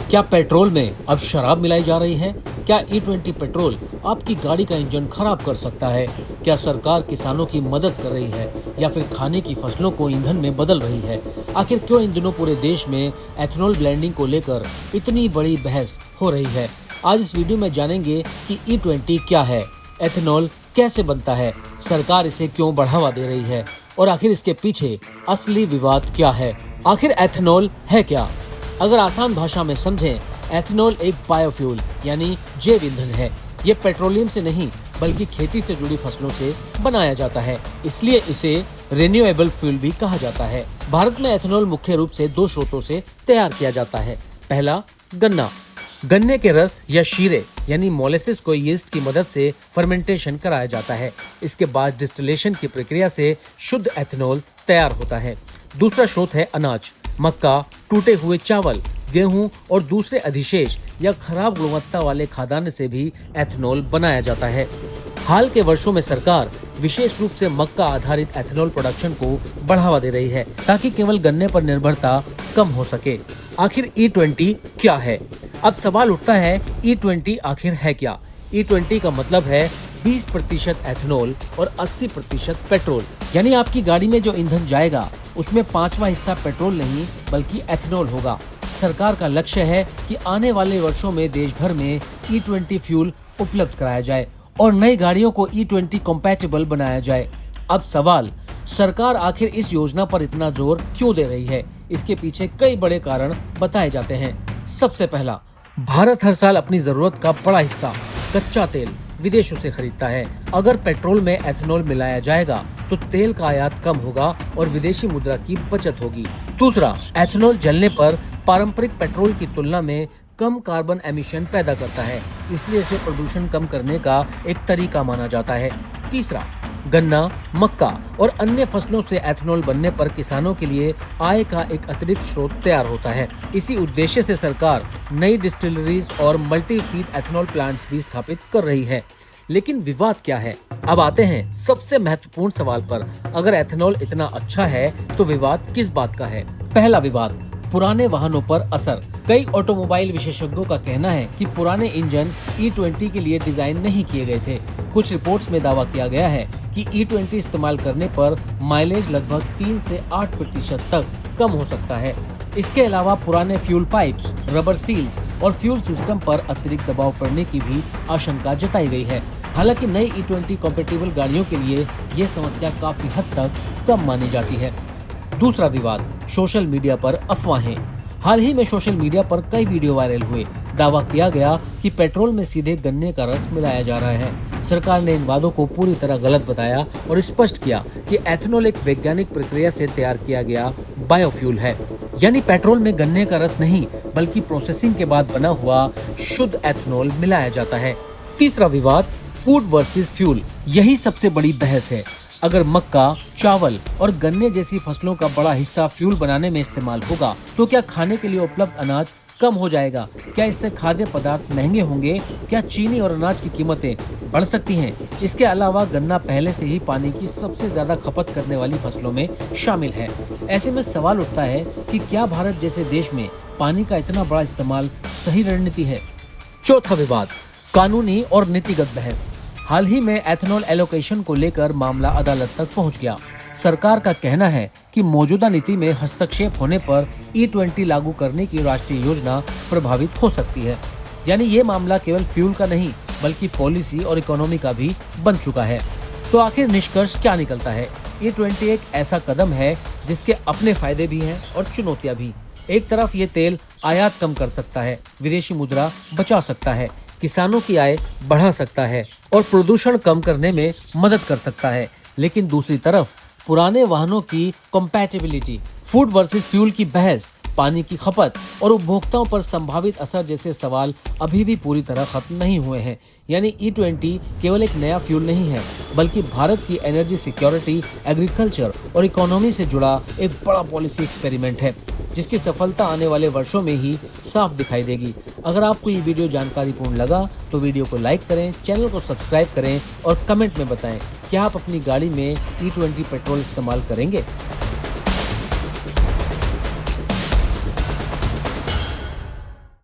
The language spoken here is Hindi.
क्या पेट्रोल में अब शराब मिलाई जा रही है? क्या E20 पेट्रोल आपकी गाड़ी का इंजन खराब कर सकता है? क्या सरकार किसानों की मदद कर रही है या फिर खाने की फसलों को ईंधन में बदल रही है? आखिर क्यों इन दिनों पूरे देश में एथेनॉल ब्लेंडिंग को लेकर इतनी बड़ी बहस हो रही है? आज इस वीडियो में जानेंगे कि E20 क्या है, एथेनॉल कैसे बनता है, सरकार इसे क्यों बढ़ावा दे रही है और आखिर इसके पीछे असली विवाद क्या है। आखिर एथेनॉल है क्या? अगर आसान भाषा में समझें, एथेनॉल एक बायोफ्यूल यानी जैव ईंधन है। ये पेट्रोलियम से नहीं बल्कि खेती से जुड़ी फसलों से बनाया जाता है, इसलिए इसे रिन्यूएबल फ्यूल भी कहा जाता है। भारत में एथेनॉल मुख्य रूप से दो स्रोतों से तैयार किया जाता है। पहला, गन्ना। गन्ने के रस या शीरे यानी मोलेसिस को यीस्ट की मदद से फर्मेंटेशन कराया जाता है। इसके बाद डिस्टिलेशन की प्रक्रिया से शुद्ध एथेनॉल तैयार होता है। दूसरा स्रोत है अनाज। मक्का, टूटे हुए चावल, गेहूं और दूसरे अधिशेष या खराब गुणवत्ता वाले खाद्यान्न से भी एथेनॉल बनाया जाता है। हाल के वर्षों में सरकार विशेष रूप से मक्का आधारित एथेनॉल प्रोडक्शन को बढ़ावा दे रही है ताकि केवल गन्ने पर निर्भरता कम हो सके। आखिर E20 क्या है? अब सवाल उठता है, E20 आखिर है क्या? E20 का मतलब है 20% एथेनॉल और 80% पेट्रोल। यानी आपकी गाड़ी में जो ईंधन जाएगा उसमें 5वां हिस्सा पेट्रोल नहीं बल्कि एथेनॉल होगा। सरकार का लक्ष्य है कि आने वाले वर्षों में देश भर में E20 फ्यूल उपलब्ध कराया जाए और नई गाड़ियों को E20 कॉम्पैटिबल बनाया जाए। अब सवाल, सरकार आखिर इस योजना पर इतना जोर क्यों दे रही है? इसके पीछे कई बड़े कारण बताए जाते हैं। सबसे पहला, भारत हर साल अपनी जरूरत का बड़ा हिस्सा कच्चा तेल विदेशों से खरीदता है। अगर पेट्रोल में एथेनॉल मिलाया जाएगा तो तेल का आयात कम होगा और विदेशी मुद्रा की बचत होगी। दूसरा, एथेनॉल जलने पर पारंपरिक पेट्रोल की तुलना में कम कार्बन एमिशन पैदा करता है, इसलिए इसे प्रदूषण कम करने का एक तरीका माना जाता है। तीसरा, गन्ना, मक्का और अन्य फसलों से एथेनॉल बनने पर किसानों के लिए आय का एक अतिरिक्त स्रोत तैयार होता है। इसी उद्देश्य से सरकार नई डिस्टिलरीज और मल्टी फीड एथेनॉल प्लांट्स भी स्थापित कर रही है। लेकिन विवाद क्या है? अब आते हैं सबसे महत्वपूर्ण सवाल पर। अगर एथेनॉल इतना अच्छा है तो विवाद किस बात का है? पहला विवाद, पुराने वाहनों पर असर। कई ऑटोमोबाइल विशेषज्ञों का कहना है कि पुराने इंजन E20 के लिए डिजाइन नहीं किए गए थे। कुछ रिपोर्ट्स में दावा किया गया है कि E20 इस्तेमाल करने पर माइलेज लगभग 3 से 8% तक कम हो सकता है। इसके अलावा पुराने फ्यूल पाइप्स, रबर सील्स और फ्यूल सिस्टम पर अतिरिक्त दबाव पड़ने की भी आशंका जताई गई है। हालांकि नई E20 कॉम्पैटिबल गाड़ियों के लिए ये समस्या काफी हद तक कम मानी जाती है। दूसरा विवाद, सोशल मीडिया पर अफवाहें। हाल ही में सोशल मीडिया पर कई वीडियो वायरल हुए। दावा किया गया कि पेट्रोल में सीधे गन्ने का रस मिलाया जा रहा है। सरकार ने इन वादों को पूरी तरह गलत बताया और स्पष्ट किया कि एथेनॉल एक वैज्ञानिक प्रक्रिया से तैयार किया गया बायोफ्यूल है। यानी पेट्रोल में गन्ने का रस नहीं बल्कि प्रोसेसिंग के बाद बना हुआ शुद्ध एथेनॉल मिलाया जाता है। तीसरा विवाद, फूड वर्सेस फ्यूल। यही सबसे बड़ी बहस है। अगर मक्का, चावल और गन्ने जैसी फसलों का बड़ा हिस्सा फ्यूल बनाने में इस्तेमाल होगा तो क्या खाने के लिए उपलब्ध अनाज कम हो जाएगा? क्या इससे खाद्य पदार्थ महंगे होंगे? क्या चीनी और अनाज की कीमतें बढ़ सकती हैं? इसके अलावा गन्ना पहले से ही पानी की सबसे ज्यादा खपत करने वाली फसलों में शामिल है। ऐसे में सवाल उठता है कि क्या भारत जैसे देश में पानी का इतना बड़ा इस्तेमाल सही रणनीति है? चौथा विवाद, कानूनी और नीतिगत बहस। हाल ही में एथेनॉल एलोकेशन को लेकर मामला अदालत तक पहुंच गया। सरकार का कहना है कि मौजूदा नीति में हस्तक्षेप होने पर E20 लागू करने की राष्ट्रीय योजना प्रभावित हो सकती है। यानी ये मामला केवल फ्यूल का नहीं बल्कि पॉलिसी और इकोनॉमी का भी बन चुका है। तो आखिर निष्कर्ष क्या निकलता है? E20 एक ऐसा कदम है जिसके अपने फायदे भी हैं और चुनौतियां भी। एक तरफ ये तेल आयात कम कर सकता है, विदेशी मुद्रा बचा सकता है, किसानों की आय बढ़ा सकता है और प्रदूषण कम करने में मदद कर सकता है। लेकिन दूसरी तरफ पुराने वाहनों की कंपैटिबिलिटी, फूड वर्सेस फ्यूल की बहस, पानी की खपत और उपभोक्ताओं पर संभावित असर जैसे सवाल अभी भी पूरी तरह खत्म नहीं हुए हैं। यानी E20 केवल एक नया फ्यूल नहीं है बल्कि भारत की एनर्जी सिक्योरिटी, एग्रीकल्चर और इकोनॉमी से जुड़ा एक बड़ा पॉलिसी एक्सपेरिमेंट है जिसकी सफलता आने वाले वर्षों में ही साफ दिखाई देगी। अगर आपको ये वीडियो जानकारीपूर्ण लगा तो वीडियो को लाइक करें, चैनल को सब्सक्राइब करें और कमेंट में बताएं क्या आप अपनी गाड़ी में E20 पेट्रोल इस्तेमाल करेंगे।